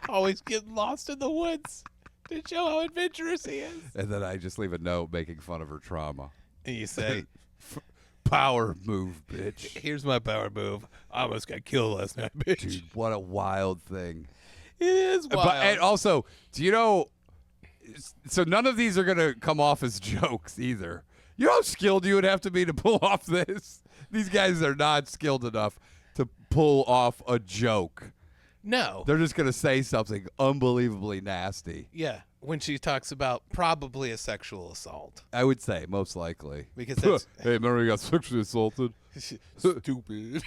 Always getting lost in the woods to show how adventurous he is. And then I just leave a note making fun of her trauma. And you say, Power move, bitch. here's my power move. I almost got killed last night, bitch. Dude, what a wild thing. It is wild. And also, do you know, so none of these are going to come off as jokes either. You know how skilled you would have to be to pull off this? These guys are not skilled enough to pull off a joke. No. They're just going to say something unbelievably nasty. Yeah, when she talks about probably a sexual assault. I would say, most likely. Because that's Hey, remember you got sexually assaulted? stupid.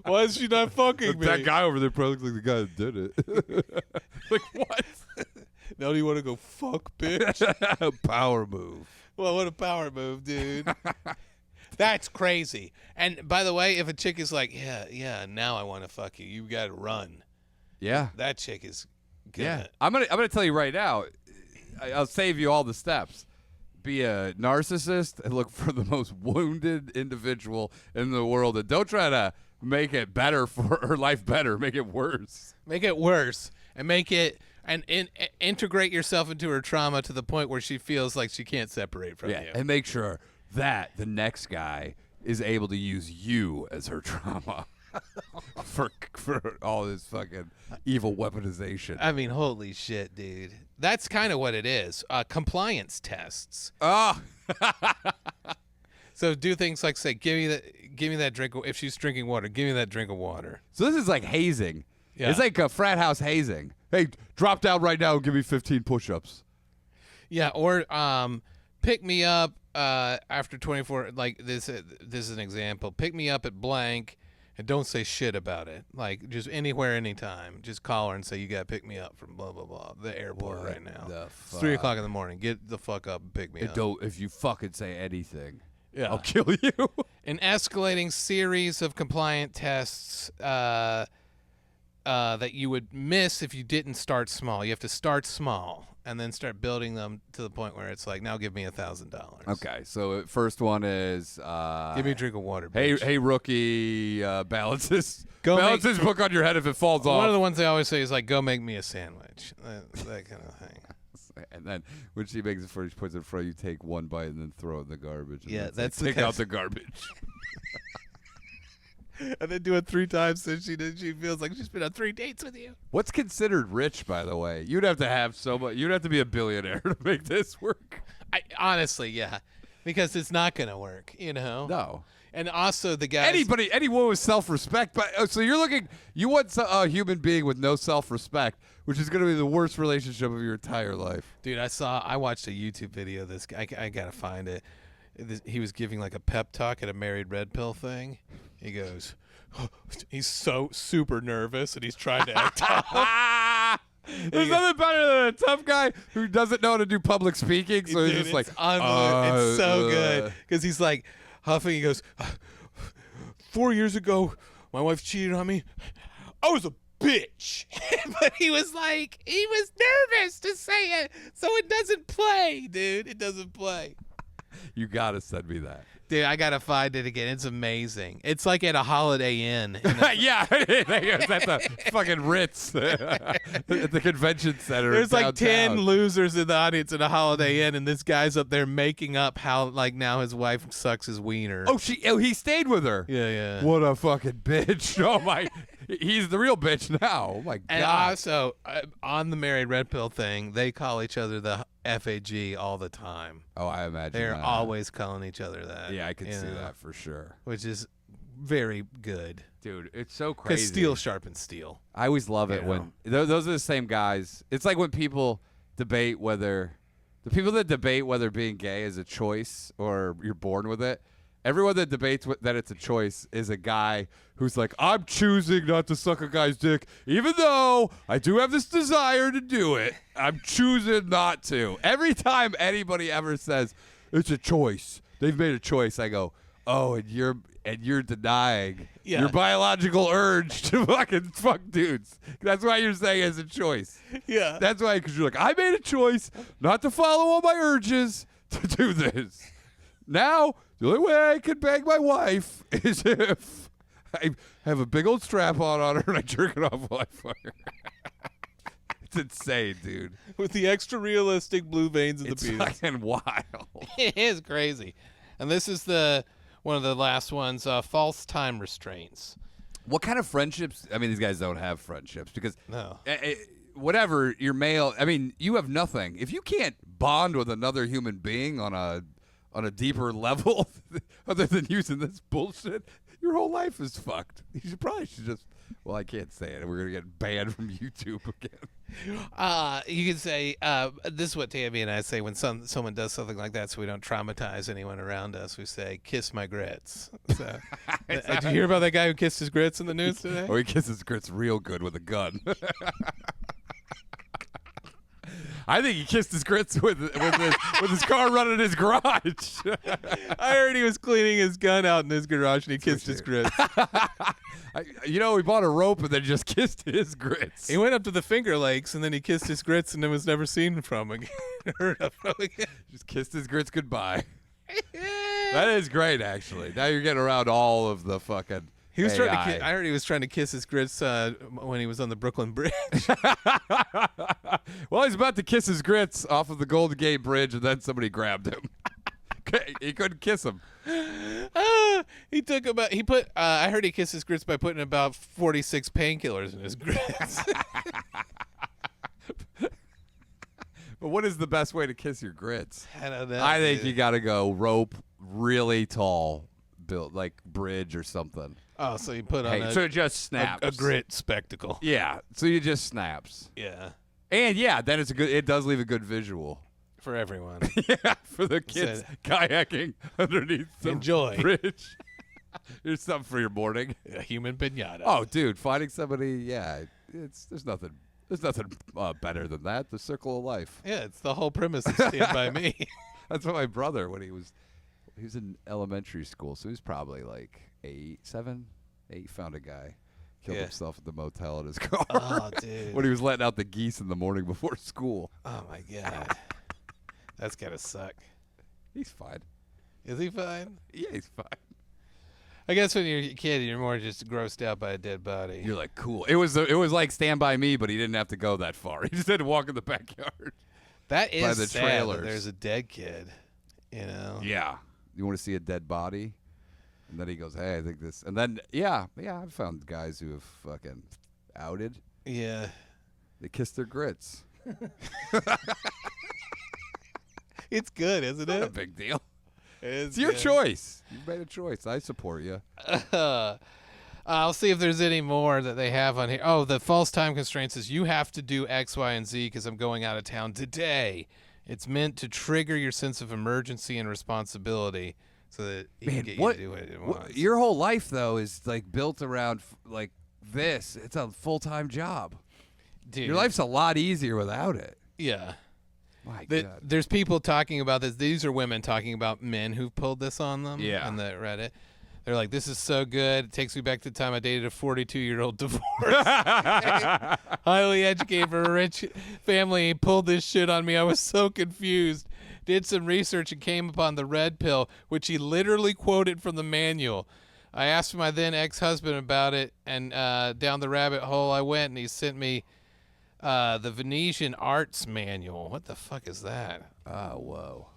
Why is she not fucking me? That guy over there probably looks like the guy that did it. Like, what? Now do you want to go fuck, bitch? Power move. Well, what a power move, dude. That's crazy. And by the way, if a chick is like, yeah, now I want to fuck you, you got to run. Yeah. That chick is good. Yeah. I'm gonna tell you right now, I'll save you all the steps. Be a narcissist and look for the most wounded individual in the world, and don't try to make it better for her life better. Make it worse. Make it worse and make it and integrate yourself into her trauma to the point where she feels like she can't separate from you. And make sure that the next guy is able to use you as her trauma for all this fucking evil weaponization. I mean, holy shit, dude. That's kind of what it is. Compliance tests. Oh. So do things like say, give me that drink. If she's drinking water, give me that drink of water. So this is like hazing. Yeah. It's like a frat house hazing. Hey, drop down right now and give me 15 push-ups. Yeah, or pick me up after 24. Like this is an example. Pick me up at blank, and don't say shit about it. Like just anywhere, anytime. Just call her and say you got to pick me up from blah blah blah the airport right now. It's 3 o'clock in the morning. Get the fuck up and pick me up. Don't, if you fucking say anything, Yeah. I'll kill you. An escalating series of compliant tests that you would miss if you didn't start small. You have to start small and then start building them to the point where it's like, now give me $1,000. Okay, so first one is Give me a drink of water, hey, bitch. hey, rookie, balance this Make- this book on your head if it falls off. One of the ones they always say is like, go make me a sandwich. That kind of thing. And then when she makes it for you, she puts it in front of you, take one bite and then throw it in the garbage. And Yeah, then that's say, the take out kind- the garbage. And then do it 3 times so she feels like she's been on 3 dates with you. What's considered rich, by the way? You'd have to have so much. You'd have to be a billionaire to make this work. Honestly, yeah. Because it's not going to work, you know? No. And also the guys... Anyone with self-respect. But so you want a human being with no self-respect, which is going to be the worst relationship of your entire life. Dude, I watched a YouTube video of this guy. I got to find it. He was giving like a pep talk at a Married Red Pill thing. He goes, he's so super nervous and he's trying to act tough. There's nothing better than a tough guy who doesn't know how to do public speaking. So Dude, he's just like, it's so good. Because he's like huffing. He goes, 4 years ago, my wife cheated on me. I was a bitch. But he was nervous to say it. So it doesn't play, dude. It doesn't play. You got to send me that. Dude, I got to find it again. It's amazing. It's like at a Holiday Inn. Yeah, it's at the fucking Ritz at the convention center. There's like 10 downtown. losers in the audience at a Holiday Inn, and this guy's up there making up how like now his wife sucks his wiener. Oh, he stayed with her. Yeah. What a fucking bitch. Oh my. He's the real bitch now. Oh my god. And also, on the married red pill thing, they call each other the FAG all the time. Oh, I imagine They're that. always calling each other that. Yeah, I could you see know, that for sure. Which is very good. Dude, it's so Because crazy. steel sharpens steel. I always love it You when those are the same guys. It's like when people debate whether the people that debate whether being gay is a choice or you're born with it. Everyone that debates that it's a choice is a guy who's like, I'm choosing not to suck a guy's dick, even though I do have this desire to do it. I'm choosing not to. Every time anybody ever says it's a choice, they've made a choice. I go, oh, and you're denying your biological urge to fucking fuck dudes. That's why you're saying it's a choice. Yeah. That's why, because you're like, I made a choice not to follow all my urges to do this. Now, the only way I can bang my wife is if I have a big old strap on her and I jerk it off while I fuck her. It's insane, dude. With the extra realistic blue veins of the It's penis. fucking wild. It is crazy. And this is one of the last ones, false time restraints. What kind of friendships? I mean, these guys don't have friendships because No. whatever, you're male. I mean, you have nothing. If you can't bond with another human being on a deeper level other than using this bullshit, your whole life is fucked. You should probably just. Well, I can't say it. We're gonna get banned from YouTube again. You could say this is what Tammy and I say when someone does something like that, so we don't traumatize anyone around us. We say, "Kiss my grits." So, did you hear about that guy who kissed his grits in the news today? Oh, he kisses grits real good with a gun. I think he kissed his grits with his car running in his garage. I heard he was cleaning his gun out in his garage and he kissed his grits. He bought a rope and then just kissed his grits. He went up to the Finger Lakes and then he kissed his grits and then was never seen from again. Heard of him again. Just kissed his grits goodbye. That is great, actually. Now you're getting around all of the fucking. He was trying AI. to. I heard he was trying to kiss his grits when he was on the Brooklyn Bridge. Well, he's about to kiss his grits off of the Golden Gate Bridge, and then somebody grabbed him. He couldn't kiss him. He took about. He put. I heard he kissed his grits by putting about 46 painkillers in his grits. But what is the best way to kiss your grits? I don't know. I think dude. you got to go rope really tall, built like bridge or something. Oh, so you put on So it just snaps. a grit spectacle. Yeah. So you just snaps. Yeah, And yeah, then it's a good. It does leave a good visual. for everyone. Yeah, for the kids kayaking underneath the Enjoy. bridge. Here's something for your morning. A human pinata. Oh, dude, finding somebody. Yeah, there's nothing. There's nothing better than that. The circle of life. Yeah, it's the whole premise of Stand By Me. That's what my brother, when he was in elementary school, so he was probably like 7, 8. Found a guy, killed himself at the motel in his car. Oh, dude. When he was letting out the geese in the morning before school. Oh my god, that's gotta suck. He's fine. Is he fine? Yeah, he's fine. I guess when you're a kid, you're more just grossed out by a dead body. You're like, cool. It was like Stand By Me, but he didn't have to go that far. He just had to walk in the backyard. That is by the sad trailers. that there's a dead kid, you know? Yeah. You want to see a dead body? And then he goes, hey, I think this. And then, yeah, I've found guys who have fucking outed. Yeah. They kiss their grits. It's good, isn't Not a it? big deal. It's It's your good. choice. You made a choice. I support you. I'll see if there's any more that they have on here. Oh, the false time constraints is you have to do X, Y, and Z because I'm going out of town today. It's meant to trigger your sense of emergency and responsibility so that he can get you to do what it wants. Your whole life, though, is like built around like this. It's a full-time job. Dude, Your life's a lot easier without it. yeah. My The- God. there's people talking about this. These are women talking about men who've pulled this on them. Yeah. On the Reddit. They're like, this is so good. It takes me back to the time I dated a 42-year-old divorced. Highly educated for a rich family. He pulled this shit on me. I was so confused. Did some research and came upon the red pill, which he literally quoted from the manual. I asked my then ex-husband about it, and down the rabbit hole I went, and he sent me the Venetian Arts Manual. What the fuck is that? Oh, whoa.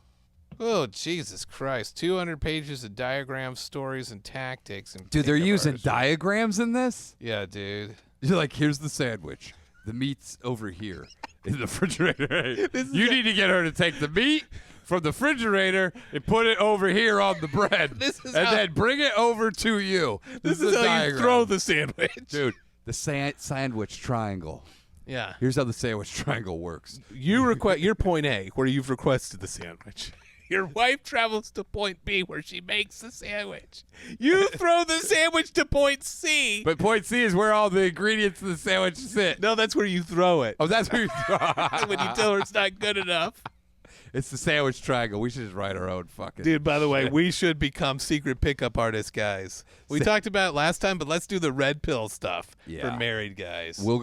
Oh, Jesus Christ. 200 pages of diagrams, stories, and tactics. And Dude, they're pickup using artists. diagrams in this? Yeah, dude. You're like, here's the sandwich. The meat's over here in the refrigerator. You need to get her to take the meat from the refrigerator and put it over here on the bread. Then bring it over to you. This is is a how diagram. you throw the sandwich. Dude, the sandwich triangle. Yeah. Here's how the sandwich triangle works. You request your point A, where you've requested the sandwich. Your wife travels to point B, where she makes the sandwich. You throw the sandwich to point C. But point C is where all the ingredients of the sandwich sit. No, that's where you throw it. Oh, that's where you When you tell her it's not good enough. It's the sandwich triangle. We should just write our own fucking. Dude, by the way, we should become secret pickup artists, guys. We talked about it last time, but let's do the red pill stuff for married guys. We'll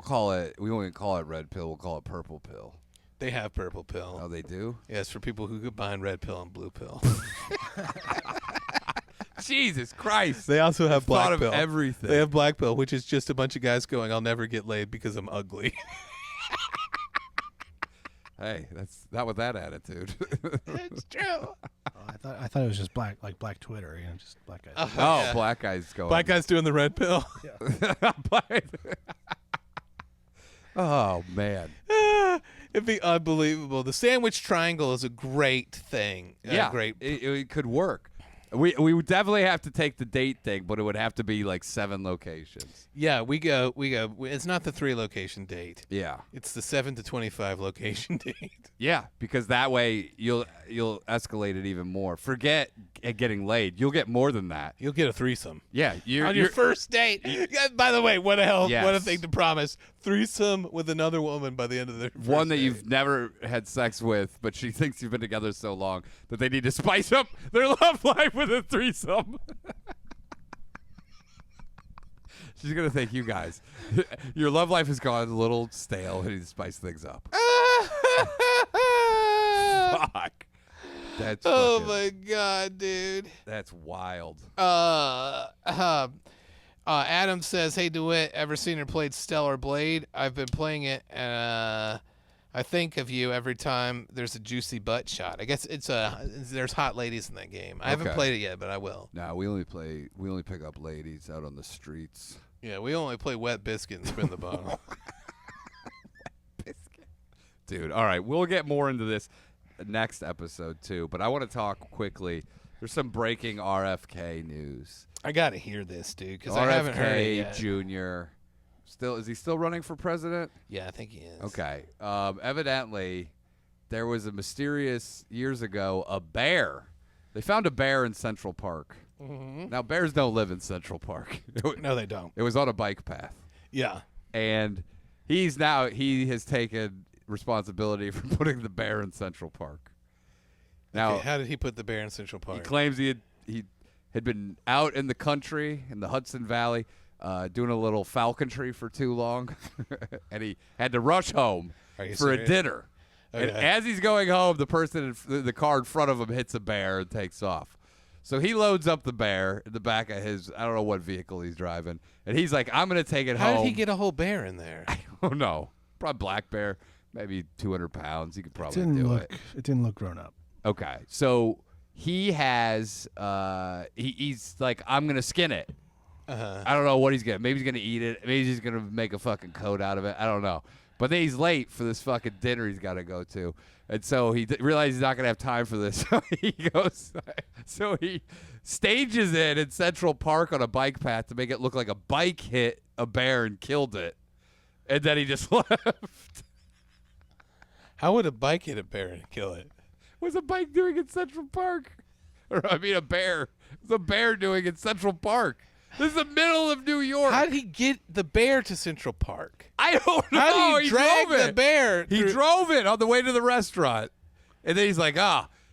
call it. We won't even call it red pill. We'll call it purple pill. They have purple pill. Oh, they do? Yes, for people who combine red pill and blue pill. Jesus Christ. They also have black Thought of pill. everything. They have black pill, which is just a bunch of guys going, I'll never get laid because I'm ugly. Hey, that's not with that attitude. It's true. Oh, I thought it was just black, like black Twitter, just black guys. Oh, yeah. black guys going. Black guys doing the red pill. Black- Oh, man. It'd be unbelievable. The sandwich triangle is a great thing. Yeah, Great. it could work. We would definitely have to take the date thing, but it would have to be like 7 locations. Yeah, we go. It's not the 3 location date. Yeah. It's the 7 to 25 location date. Yeah, because that way you'll escalate it even more. Forget getting laid. You'll get more than that. You'll get a threesome. Yeah, On your first date. Yeah, by the way, what a hell, Yes. what a thing to promise. Threesome with another woman by the end of their first one that date. you've never had sex with, but she thinks you've been together so long that they need to spice up their love life with a threesome. She's gonna think you guys, your love life has gone a little stale. And you need to spice things up. Fuck. That's Oh fucking- my god, dude. That's wild. Adam says, "Hey DeWitt, ever seen or played Stellar Blade? I've been playing it. I think of you every time there's a juicy butt shot. I guess there's hot ladies in that game. I haven't Okay. played it yet, but I will. No, we only pick up ladies out on the streets. Yeah, we only play Wet Biscuit and Spin the Bottle. Dude, all right, we'll get more into this next episode too, but I want to talk quickly. There's some breaking RFK news. I gotta hear this, dude, because I haven't heard it yet. Jr. Is he still running for president? Yeah, I think he is. Okay. Evidently, there was a mysterious years ago a bear. They found a bear in Central Park. Mm-hmm. Now bears don't live in Central Park. No, they don't. It was on a bike path, Yeah. and he has taken responsibility for putting the bear in Central Park. Now, Okay, how did he put the bear in Central Park? he claims he had been out in the country in the Hudson Valley doing a little falconry for too long, and he had to rush home Are you for a serious? dinner. And Okay. as he's going home, the person in the car in front of him hits a bear and takes off. So he loads up the bear in the back of his, I don't know what vehicle he's driving, and he's like, I'm going to take it How home. did he get a whole bear in there? I don't know. Probably black bear, maybe 200 pounds. He could probably It do it. didn't look grown up. Okay, so he has he's like, I'm gonna skin it. Uh-huh. I don't know what he's gonna. Maybe he's gonna eat it. Maybe he's gonna make a fucking coat out of it. I don't know. But then he's late for this fucking dinner he's got to go to, and so he realizes he's not gonna have time for this. So he goes. So he stages it in Central Park on a bike path to make it look like a bike hit a bear and killed it, and then he just left. How would a bike hit a bear and kill it? What's a bike doing in Central Park? Or, I mean, a bear. What's a bear doing in Central Park? This is the middle of New York. How did he get the bear to Central Park? I don't know. How did he drag drove the it. bear? He through- drove it on the way to the restaurant. And then he's like,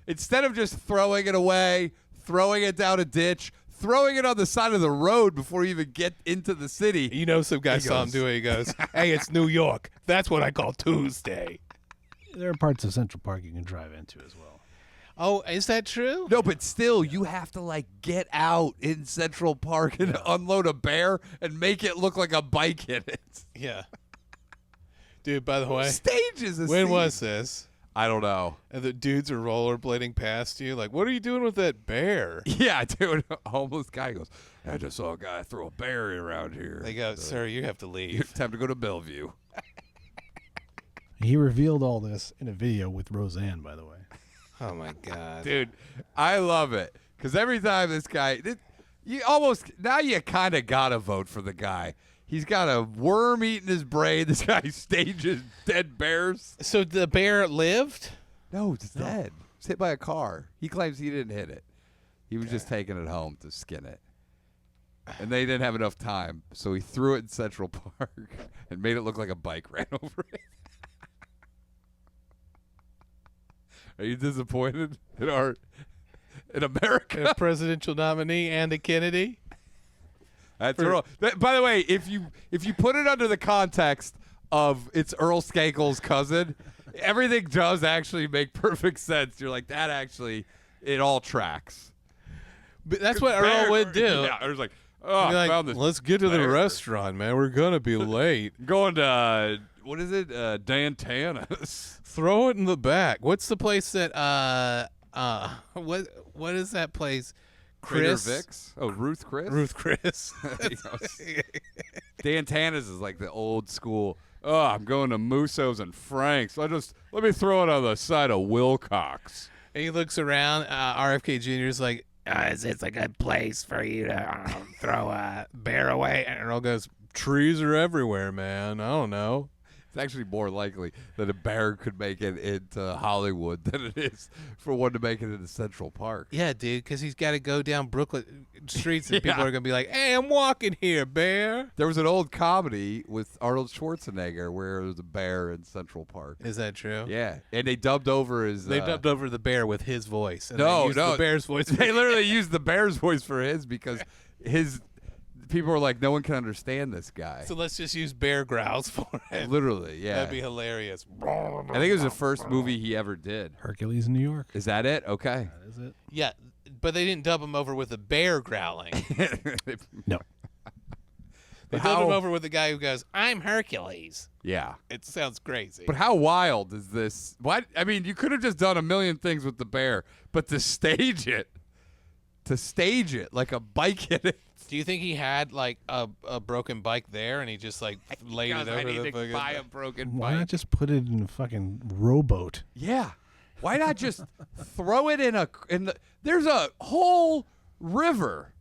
instead of just throwing it away, throwing it down a ditch, throwing it on the side of the road before you even get into the city. You know, some guy He saw him goes- do it. He goes, "Hey, it's New York. That's what I call Tuesday." There are parts of Central Park you can drive into as well. Oh, is that true? No, but still, you have to, like, get out in Central Park and unload a bear and make it look like a bike hit it. Yeah. Dude, by the way, Stages. when was this? I don't know. And the dudes are rollerblading past you. Like, what are you doing with that bear? Yeah, dude. A homeless guy goes, I just saw a guy throw a bear around here. They go, sir, you have to leave. Time to go to Bellevue. He revealed all this in a video with Roseanne, by the way. Oh, my God. Dude, I love it. Because every time this guy, you kind of got to vote for the guy. He's got a worm eating his brain. This guy stages dead bears. So the bear lived? No, it's dead. It's hit by a car. He claims he didn't hit it. He was just taking it home to skin it. And they didn't have enough time, so he threw it in Central Park and made it look like a bike ran over it. Are you disappointed in America? A presidential nominee and a Kennedy? That's Earl. By the way, if you put it under the context of it's Earl Skakel's cousin, everything does actually make perfect sense. You're like, that actually, it all tracks. But that's what Earl would do. Yeah, I was like, oh, I found this. Let's get to the bear. restaurant, man. We're going to be late. I'm going to, what is it? Dan Tana's. Throw it in the back. What's the place that, what is that place? Chris? Trader Vic's? Oh, Ruth Chris? Ruth Chris. Dan Tana's is like the old school. Oh, I'm going to Musso's and Frank's. Let me throw it on the side of Wilcox. And he looks around. RFK Jr. is like, is this a good place for you to throw a bear away? And Earl goes, trees are everywhere, man. I don't know. It's actually more likely that a bear could make it into Hollywood than it is for one to make it into Central Park. Yeah, dude, because he's got to go down Brooklyn streets and people Yeah. are going to be like, hey, I'm walking here, bear. There was an old comedy with Arnold Schwarzenegger where there was a bear in Central Park. Is that true? Yeah, and they dubbed over his. They dubbed over the bear with his voice. And No, they used no. the bear's voice. They literally used the bear's voice for his because his people were like, no one can understand this guy. So let's just use bear growls for it. Literally, yeah. That'd be hilarious. I think it was the first movie he ever did. Hercules in New York. Is that it? Okay. That is it. Yeah, but they didn't dub him over with a bear growling. No. They dubbed him over with the guy who goes, I'm Hercules. Yeah. It sounds crazy. But how wild is this? What? I mean, you could have just done a million things with the bear, but to stage it like a bike hit it. Do you think he had like a broken bike there and he just like laid it over I need the to fucking buy a broken Why not bike. just put it in a fucking rowboat? Yeah. Why not just throw it in there's a whole river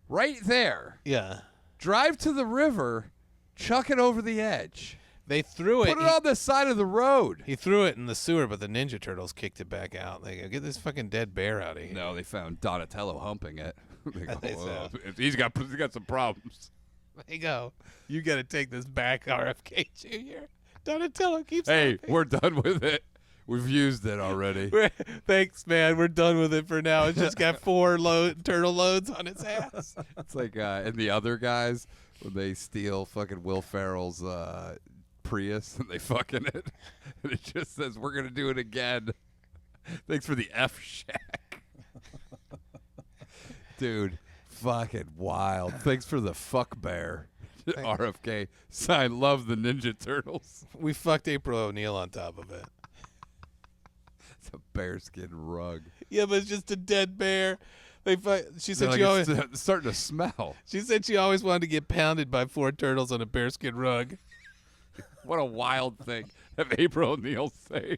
right there. Yeah. Drive to the river, chuck it over the edge. They threw it. Put it on the side of the road. He threw it in the sewer, but the Ninja Turtles kicked it back out. They go, get this fucking dead bear out of here. No, they found Donatello humping it. They go, They "Oh, said. he's got some problems. They go, you got to take this back, RFK Jr. Donatello keeps Hey, humping. we're done with it. We've used it already. Thanks, man. We're done with it for now. It's just got 4 turtle loads on its ass. It's like in the other guys when they steal fucking Will Ferrell's Prius and they fucking it. And it just says, we're going to do it again. Thanks for the F Shack. Dude, fucking wild. Thanks for the fuck bear. RFK. Sign love the Ninja Turtles. We fucked April O'Neil on top of it. It's a bearskin rug. Yeah, but it's just a dead bear. She said Like, she always. it's starting to smell. She said she always wanted to get pounded by 4 turtles on a bearskin rug. What a wild thing to have April O'Neil say.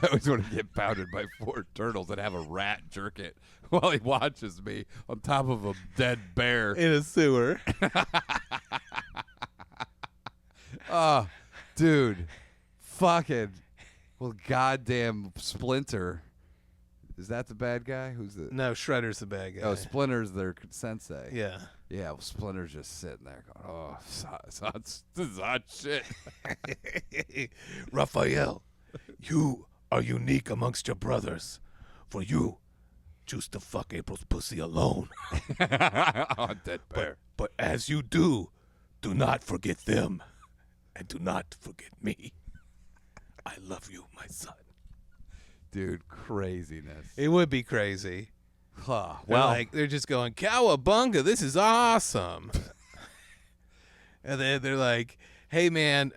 I always want to get pounded by 4 turtles and have a rat jerk it while he watches me on top of a dead bear. In a sewer. Oh, dude. Fucking. Well, goddamn Splinter. Is that the bad guy? Who's the. No, Shredder's the bad guy. Oh, Splinter's their sensei. Yeah. Yeah, well, Splinter's just sitting there going, oh, this is hot shit. Raphael, you are unique amongst your brothers. For you, choose to fuck April's pussy alone. Oh, dead bear. But as you do not forget them. And do not forget me. I love you, my son. Dude, craziness. It would be crazy. Huh. Well, they're just going, cowabunga, this is awesome. And then they're like, hey, man,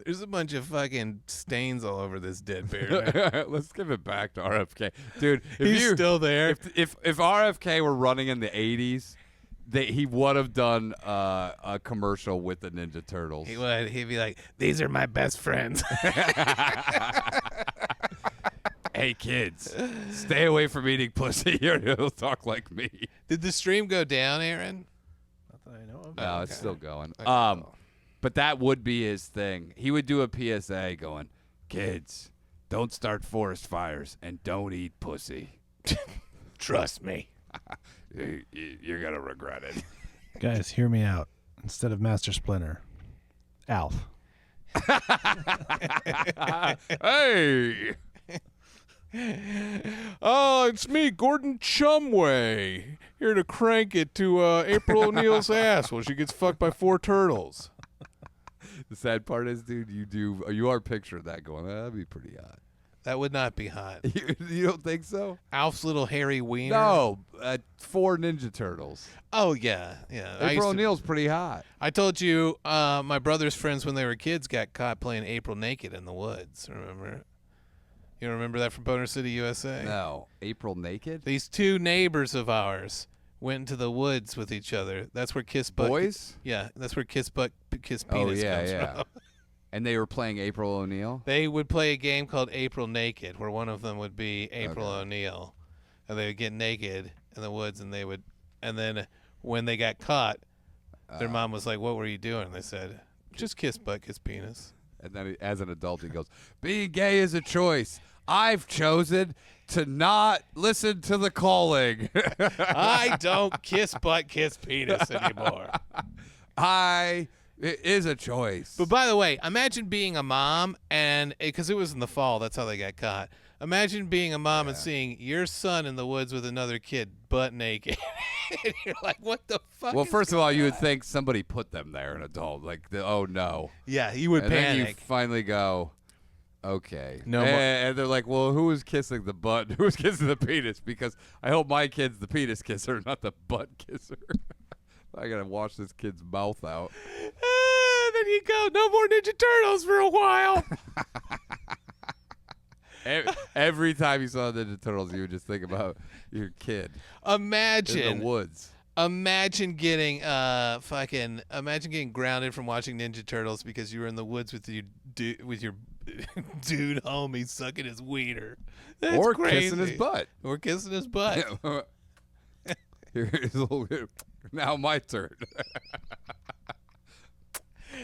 There's a bunch of fucking stains all over this dead bear. Let's give it back to RFK, dude. If He's you still there. if RFK were running in the '80s, he would have done a commercial with the Ninja Turtles. He would. He'd be like, "These are my best friends." Hey kids, stay away from eating pussy, or you'll talk like me. Did the stream go down, Aaron? Not that I know of. No, it's still going. Okay. But that would be his thing. He would do a PSA going, "Kids, don't start forest fires and don't eat pussy. Trust me. You're gonna regret it." Guys, hear me out. Instead of Master Splinter, Alf. Hey. Oh, it's me, Gordon Chumway, here to crank it to April O'Neil's ass while she gets fucked by 4 turtles. The sad part is, dude, you are picturing that going, that'd be pretty hot. That would not be hot. You don't think so? Alf's little hairy wiener. No, 4 Ninja Turtles. Oh yeah. April O'Neil's pretty hot. I told you, my brother's friends when they were kids got caught playing April naked in the woods. Remember? You remember that from Boner City, USA? No, April naked. These 2 neighbors of ours went into the woods with each other. That's where Kiss Butt. Boys? Yeah, that's where Kiss Butt, Kiss Oh Penis yeah, comes yeah. from. And they were playing April O'Neil. They would play a game called April Naked, where one of them would be April O'Neil, and they would get naked in the woods, and then when they got caught, their mom was like, "What were you doing?" They said, "Just kiss butt, kiss penis." And then as an adult, he goes, "Being gay is a choice. I've chosen to not listen to the calling. I don't kiss butt, kiss penis anymore. It is a choice." But by the way, imagine being a mom, and because it was in the fall, that's how they got caught. Imagine being a mom and seeing your son in the woods with another kid, butt naked. And you're like, what the fuck? Well, is first of all, going you on? would think somebody put them there, an adult. Like, oh no. Yeah, you would And then you panic. finally go, okay. No and, more- and they're like, well, who was kissing the butt? Who was kissing the penis? Because I hope my kid's the penis kisser, not the butt kisser. I got to wash this kid's mouth out. Then you go, no more Ninja Turtles for a while. Every time you saw Ninja Turtles, you would just think about your kid in Imagine the woods. Imagine getting imagine getting grounded from watching Ninja Turtles because you were in the woods with your dude homie sucking his wiener. That's Or crazy. kissing his butt. Or kissing his butt. Here's a little, now my turn.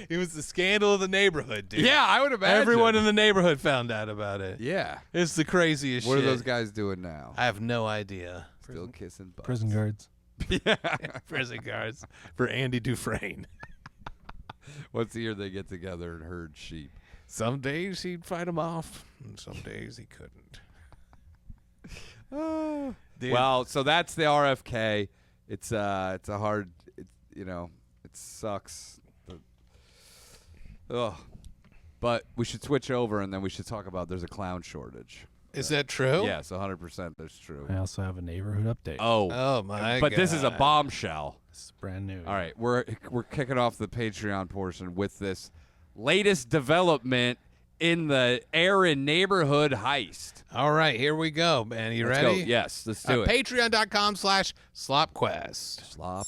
It was the scandal of the neighborhood, dude. Yeah, I would imagine. Everyone in the neighborhood found out about it. Yeah. It's the craziest What shit. are those guys doing now? I have no idea. Still kissing butts. Prison guards. Prison guards for Andy Dufresne. Once a year they get together and herd sheep. Some days he'd fight them off, and some days he couldn't. Dude. Well, so that's the RFK. It's a hard, it sucks. Ugh. But we should switch over and then we should talk about there's a clown shortage. Is that true? Yes, 100% that's true. I also have a neighborhood update. Oh my But God. this is a bombshell. This is brand new. All right, we're kicking off the Patreon portion with this latest development in the Aaron neighborhood heist. All right, here we go, man. You Let's ready? go. Yes, let's do it. Patreon.com/SlopQuest. Slop.